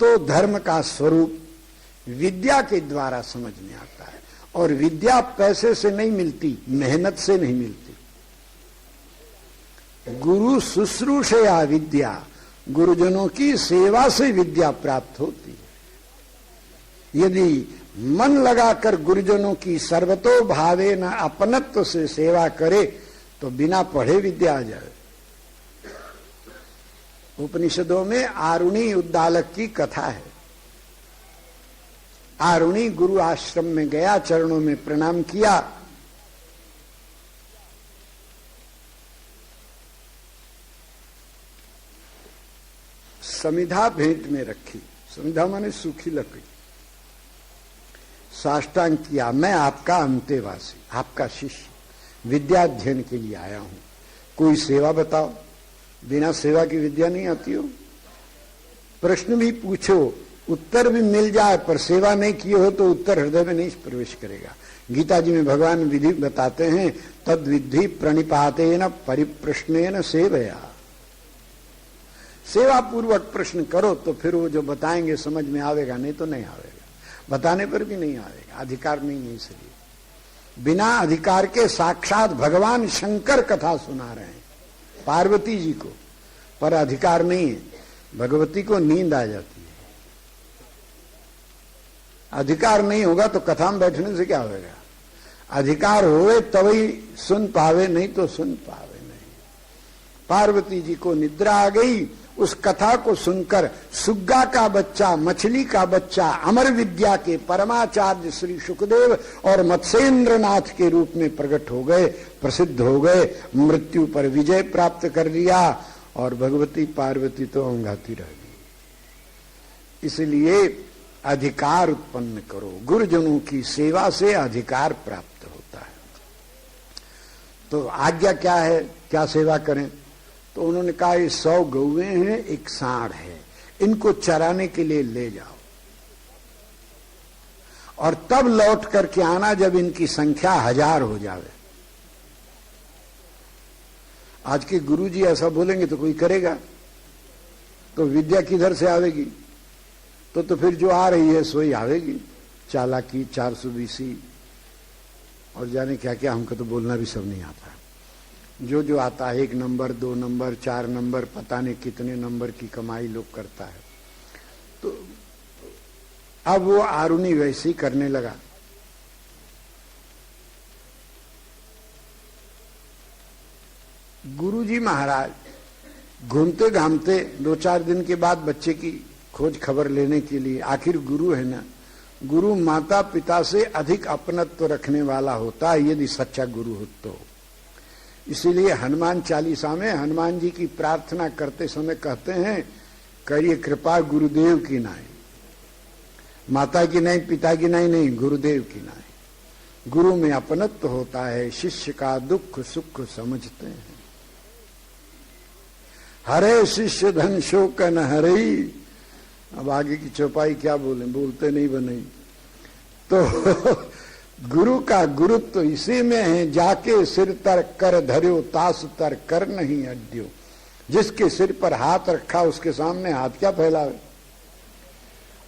तो धर्म का स्वरूप विद्या के द्वारा समझ में आता है। और विद्या पैसे से नहीं मिलती, मेहनत से नहीं मिलती। गुरु शुश्रूषया विद्या, गुरुजनों की सेवा से विद्या प्राप्त होती है। यदि मन लगाकर गुरुजनों की सर्वतो भावे न अपनत्व से सेवा करे तो बिना पढ़े विद्या आ जाए। उपनिषदों में आरुणी उद्दालक की कथा है। आरुणी गुरु आश्रम में गया, चरणों में प्रणाम किया। समिधा भेंट में रखी, समिधा माने सूखी लकड़ी, साष्टांग किया, मैं आपका अंतेवासी, आपका शिष्य, विद्याध्ययन के लिए आया हूं, कोई सेवा बताओ। बिना सेवा की विद्या नहीं आती हो। प्रश्न भी पूछो, उत्तर भी मिल जाए, पर सेवा नहीं किए हो तो उत्तर हृदय में नहीं प्रवेश करेगा। गीता जी में भगवान विधि बताते हैं, तद विधि प्रणिपातेन परिप्रश्नेन सेवया। सेवा पूर्वक प्रश्न करो तो फिर वो जो बताएंगे समझ में आवेगा, नहीं तो नहीं आवेगा। बताने पर भी नहीं आवेगा, अधिकार नहीं है। इसलिए बिना अधिकार के साक्षात भगवान शंकर कथा सुना रहे हैं पार्वती जी को, पर अधिकार नहीं है। भगवती को नींद आ जाती है। अधिकार नहीं होगा तो कथा में बैठने से क्या होगा। अधिकार होवे तभी सुन पावे, नहीं तो सुन पावे नहीं। पार्वती जी को निद्रा आ गई। उस कथा को सुनकर सुग्गा का बच्चा, मछली का बच्चा, अमर विद्या के परमाचार्य श्री सुखदेव और मत्स्येंद्रनाथ के रूप में प्रकट हो गए, प्रसिद्ध हो गए, मृत्यु पर विजय प्राप्त कर लिया और भगवती पार्वती तो अंगाती रह गई। इसलिए अधिकार उत्पन्न करो। गुरुजनों की सेवा से अधिकार प्राप्त होता है। तो आज्ञा क्या है, क्या सेवा करें? तो उन्होंने कहा, ये 100 गौएं हैं, एक सांड है, इनको चराने के लिए ले जाओ और तब लौट करके आना जब इनकी संख्या 1000 हो जावे। आज के गुरुजी ऐसा बोलेंगे तो कोई करेगा? तो विद्या किधर से आवेगी? तो फिर जो आ रही है सोई आवेगी, चालाकी, 420 और जाने क्या क्या। हमको तो बोलना भी सब नहीं आता। जो आता है 1 नंबर, 2 नंबर, 4 नंबर, पता नहीं कितने नंबर की कमाई लोग करता है। तो अब वो आरुणी वैसी करने लगा। गुरुजी महाराज घूमते घामते 2-4 दिन के बाद बच्चे की खोज खबर लेने के लिए, आखिर गुरु है ना, गुरु माता पिता से अधिक अपनत्व रखने वाला होता है यदि सच्चा गुरु हो तो। इसीलिए हनुमान चालीसा में हनुमान जी की प्रार्थना करते समय कहते हैं, करिए कृपा गुरुदेव की नाई, माता की नहीं, पिता की नहीं, गुरुदेव की नाई। गुरु में अपनत्व होता है, शिष्य का दुख सुख समझते हैं। हरे शिष्य धन शोक न हरई। अब आगे की चौपाई क्या बोले, बोलते नहीं बने। तो गुरु का गुरुत्व तो इसी में है, जाके सिर तर कर धर्यो तास तर कर नहीं अड्यो। जिसके सिर पर हाथ रखा उसके सामने हाथ क्या फैलावे।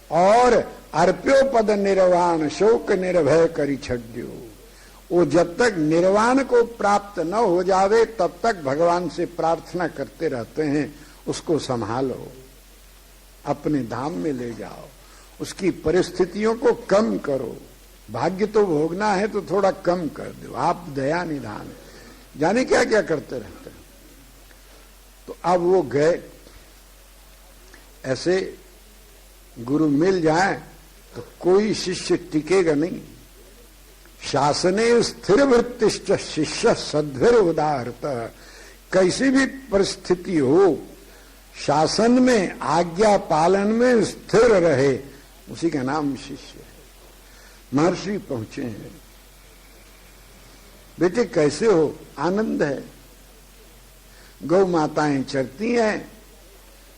और अर्प्यो पद निर्वाण शोक निर्भय करी छड्यो। वो जब तक निर्वाण को प्राप्त न हो जावे तब तक भगवान से प्रार्थना करते रहते हैं, उसको संभालो, अपने धाम में ले जाओ, उसकी परिस्थितियों को कम करो। भाग्य तो भोगना है तो थोड़ा कम कर दो, आप दया निधान, जाने क्या क्या करते रहते हैं। तो अब वो गए। ऐसे गुरु मिल जाए तो कोई शिष्य टिकेगा नहीं। शासने स्थिर वृत्तिश्च शिष्य सद्भिर उदाहरत। कैसी भी परिस्थिति हो, शासन में, आज्ञा पालन में स्थिर रहे, उसी का नाम शिष्य है। महर्षि पहुंचे हैं। बेटे कैसे हो? आनंद है। गौ माताएं चरती हैं,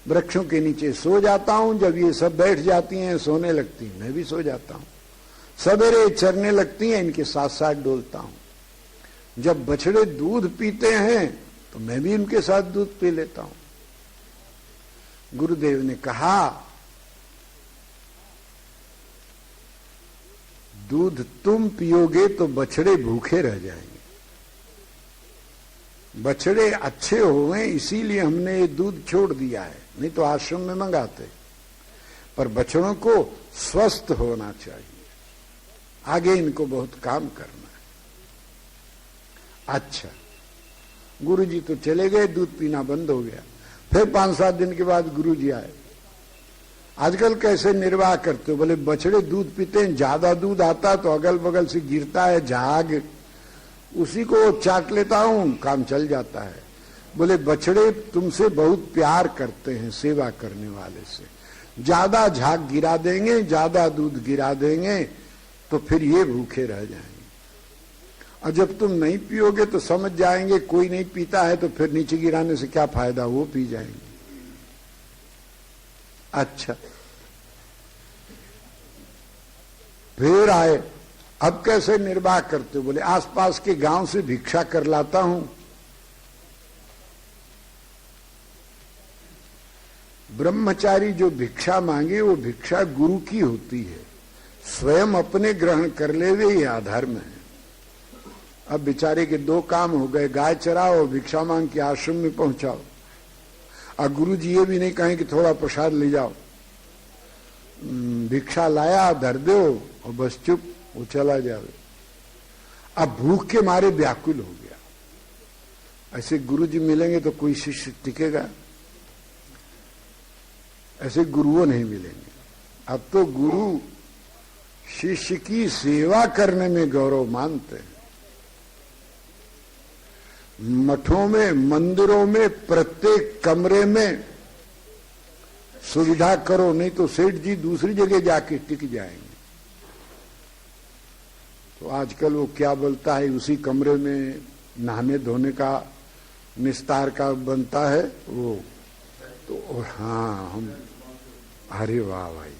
वृक्षों के नीचे सो जाता हूं। जब ये सब बैठ जाती हैं सोने लगती, मैं भी सो जाता हूं। सवेरे चरने लगती हैं, इनके साथ साथ डोलता हूं। जब बछड़े दूध पीते हैं तो मैं भी इनके साथ दूध पी लेता हूं। गुरुदेव ने कहा, दूध तुम पियोगे तो बछड़े भूखे रह जाएंगे। बछड़े अच्छे हो गए इसीलिए हमने ये दूध छोड़ दिया है, नहीं तो आश्रम में मंगाते। पर बछड़ों को स्वस्थ होना चाहिए, आगे इनको बहुत काम करना है। अच्छा, गुरुजी तो चले गए, दूध पीना बंद हो गया। फिर 5-7 दिन के बाद गुरुजी आए। आजकल कैसे निर्वाह करते हो? बोले बछड़े दूध पीते हैं, ज्यादा दूध आता तो अगल बगल से गिरता है झाग, उसी को चाट लेता हूं, काम चल जाता है। बोले बछड़े तुमसे बहुत प्यार करते हैं, सेवा करने वाले से। ज्यादा झाग गिरा देंगे, ज्यादा दूध गिरा देंगे तो फिर ये भूखे रह जाएंगे। और जब तुम नहीं पियोगे तो समझ जाएंगे कोई नहीं पीता है तो फिर नीचे गिराने से क्या फायदा, वो पी जाएंगे। अच्छा, फिर आए, अब कैसे निर्वाह करते हो? बोले आसपास के गांव से भिक्षा कर लाता हूं। ब्रह्मचारी जो भिक्षा मांगे वो भिक्षा गुरु की होती है, स्वयं अपने ग्रहण कर ले वे ये अधर्म है। अब बेचारे के 2 काम हो गए, गाय चराओ और भिक्षा मांग के आश्रम में पहुंचाओ। और गुरु जी ये भी नहीं कहें कि थोड़ा प्रसाद ले जाओ, भिक्षा लाया धर दो और बस चुप, वो चला जावे। अब भूख के मारे व्याकुल हो गया। ऐसे गुरु जी मिलेंगे तो कोई शिष्य टिकेगा? ऐसे गुरुओं नहीं मिलेंगे। अब तो गुरु शिष्य की सेवा करने में गौरव मानते हैं। मठों में, मंदिरों में, प्रत्येक कमरे में सुविधा करो, नहीं तो सेठ जी दूसरी जगह जाके टिक जाएंगे। तो आजकल वो क्या बोलता है, उसी कमरे में नहाने धोने का निस्तार का बनता है वो। तो हाँ, हम, अरे वाह भाई,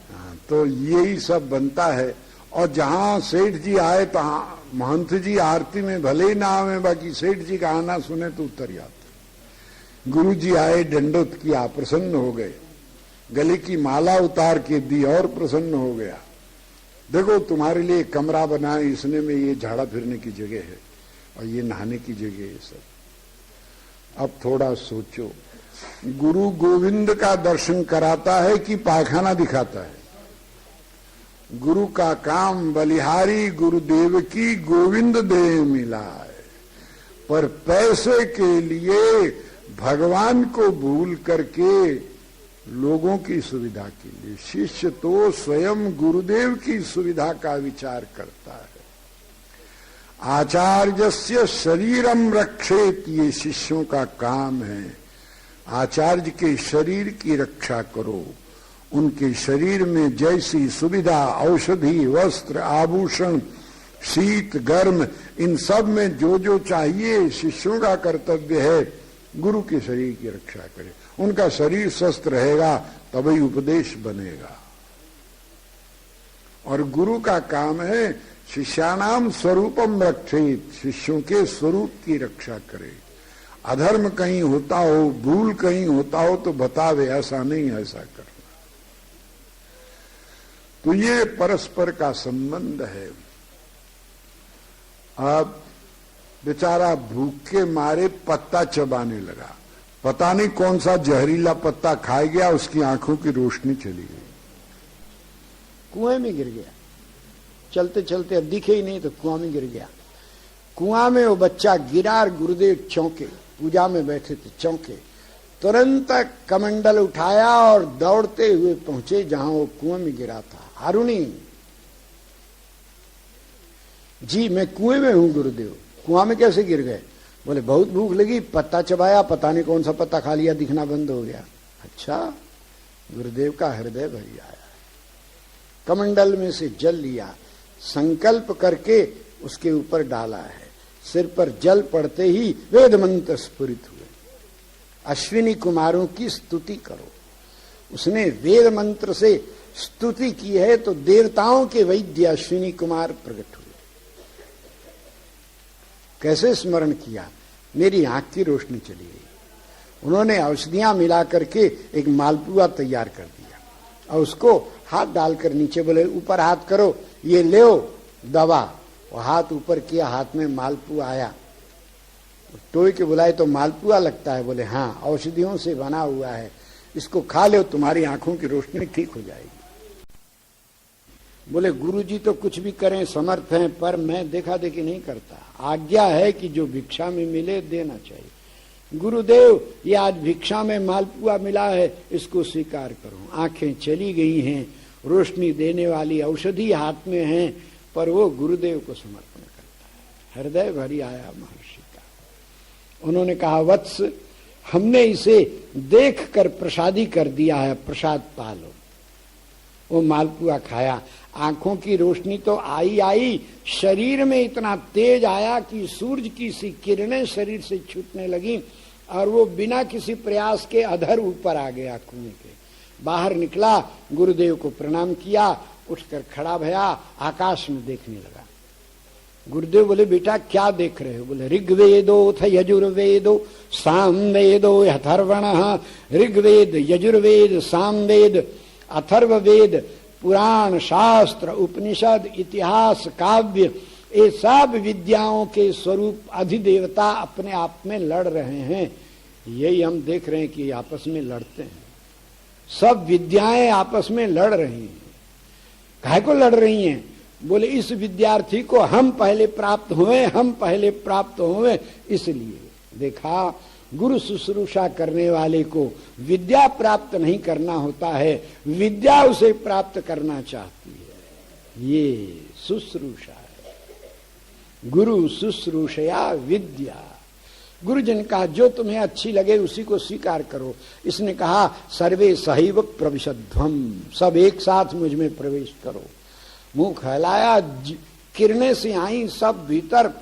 हाँ, तो यही सब बनता है। और जहां सेठ जी आए तहां महंत जी आरती में भले ही ना आवे, बाकी सेठ जी का आना सुने तो उतर जाते। गुरु जी आए, दंडोत किया, प्रसन्न हो गए, गले की माला उतार के दी और प्रसन्न हो गया। देखो तुम्हारे लिए कमरा बनाए, इसने में ये झाड़ा फिरने की जगह है और ये नहाने की जगह है सब। अब थोड़ा सोचो, गुरु गोविंद का दर्शन कराता है कि पायखाना दिखाता है? गुरु का काम बलिहारी गुरुदेव की गोविंद दे मिला है। पर पैसे के लिए भगवान को भूल करके लोगों की सुविधा के लिए, शिष्य तो स्वयं गुरुदेव की सुविधा का विचार करता है। आचार्यस्य शरीरम रक्षेत, ये शिष्यों का काम है। आचार्य के शरीर की रक्षा करो, उनके शरीर में जैसी सुविधा, औषधि, वस्त्र, आभूषण, शीत गर्म, इन सब में जो जो चाहिए शिष्यों का कर्तव्य है गुरु के शरीर की रक्षा करे। उनका शरीर स्वस्थ रहेगा तभी उपदेश बनेगा। और गुरु का काम है शिष्यानाम स्वरूपम रक्षेत, शिष्यों के स्वरूप की रक्षा करे। अधर्म कहीं होता हो, भूल कहीं होता हो तो बतावे, ऐसा नहीं ऐसा करना। तो ये परस्पर का संबंध है। अब बेचारा भूख के मारे पत्ता चबाने लगा, पता नहीं कौन सा जहरीला पत्ता खा गया, उसकी आंखों की रोशनी चली गई, कुएं में गिर गया। चलते चलते अब दिखे ही नहीं तो कुआं में गिर गया। कुआं में वो बच्चा गिरा और गुरुदेव चौंके, पूजा में बैठे थे, चौंके। तुरंत कमंडल उठाया और दौड़ते हुए पहुंचे जहां वो कुएं में गिरा था। हारुणी जी, मैं कुएं में हूं गुरुदेव। कुआं में कैसे गिर गए? बोले बहुत भूख लगी, पत्ता चबाया, पता नहीं कौन सा पत्ता खा लिया, दिखना बंद हो गया। अच्छा, गुरुदेव का हृदय भर आया। कमंडल में से जल लिया, संकल्प करके उसके ऊपर डाला है। सिर पर जल पड़ते ही वेद मंत्र स्फुरित हुए। अश्विनी कुमारों की स्तुति करो। उसने वेद मंत्र से स्तुति की है तो देवताओं के वैद्य अश्विनी कुमार प्रकट हुए। कैसे स्मरण किया? मेरी आंख की रोशनी चली गई। उन्होंने औषधियां मिला करके एक मालपुआ तैयार कर दिया। और उसको हाथ डालकर नीचे, बोले ऊपर हाथ करो, ये ले दवा। और हाथ ऊपर किया, हाथ में मालपुआ आया। टोई के बुलाए तो मालपुआ लगता है? बोले हाँ, औषधियों से बना हुआ है, इसको खा लो, तुम्हारी आंखों की रोशनी ठीक हो जाएगी। बोले गुरुजी तो कुछ भी करें समर्थ हैं, पर मैं देखा देखी नहीं करता, आज्ञा है कि जो भिक्षा में मिले देना चाहिए। गुरुदेव ये आज भिक्षा में मालपुआ मिला है, इसको स्वीकार करो। आंखें चली गई हैं, रोशनी देने वाली औषधि हाथ में है, पर वो गुरुदेव को समर्पण करता है। हृदय भरी आया महर्षि का। उन्होंने कहा वत्स, हमने इसे देख कर प्रसादी कर दिया है, प्रसाद पालो। वो मालपुआ खाया, आंखों की रोशनी तो आई, शरीर में इतना तेज आया कि सूरज की सी किरणें शरीर से छूटने लगी, और वो बिना किसी प्रयास के अधर ऊपर आ गया कुएं के। बाहर निकला, गुरुदेव को प्रणाम किया, उठकर खड़ा भया, आकाश में देखने लगा। गुरुदेव बोले बेटा क्या देख रहे हो? बोले ऋग्वेदोथ यजुर्वेदो सामवेदो अथर्वणः। ऋग्वेद, यजुर्वेद, सामवेद, अथर्ववेद, पुराण, शास्त्र, उपनिषद, इतिहास, काव्य, ये सब विद्याओं के स्वरूप अधिदेवता अपने आप में लड़ रहे हैं। यही हम देख रहे हैं कि आपस में लड़ते हैं, सब विद्याएं आपस में लड़ रही हैं। काहे को लड़ रही हैं? बोले इस विद्यार्थी को हम पहले प्राप्त हुए, हम पहले प्राप्त हुए, इसलिए। देखा, गुरु शुश्रूषा करने वाले को विद्या प्राप्त नहीं करना होता है, विद्या उसे प्राप्त करना चाहती है। ये शुश्रूषा है। गुरु शुश्रूषया विद्या। गुरुजन कहा जो तुम्हें अच्छी लगे उसी को स्वीकार करो। इसने कहा सर्वे सहैव प्रविशध्वम, सब एक साथ मुझ में प्रवेश करो। मुंह फैलाया, किरणें से आई सब भीतर,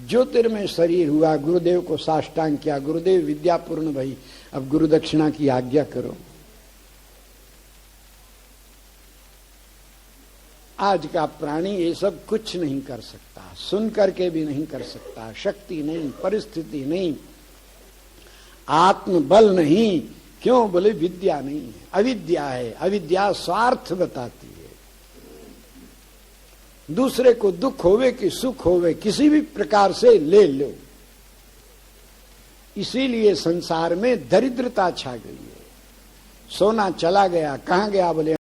ज्योतिर्मय शरीर हुआ। गुरुदेव को साष्टांग किया, गुरुदेव विद्यापूर्ण भई, अब गुरु दक्षिणा की आज्ञा करो। आज का प्राणी ये सब कुछ नहीं कर सकता, सुन करके भी नहीं कर सकता, शक्ति नहीं, परिस्थिति नहीं, आत्मबल नहीं। क्यों? बोले विद्या नहीं है, अविद्या है। अविद्या स्वार्थ बताती है। दूसरे को दुख होवे कि सुख होवे, किसी भी प्रकार से ले लो। इसीलिए संसार में दरिद्रता छा गई है। सोना चला गया, कहां गया? बोले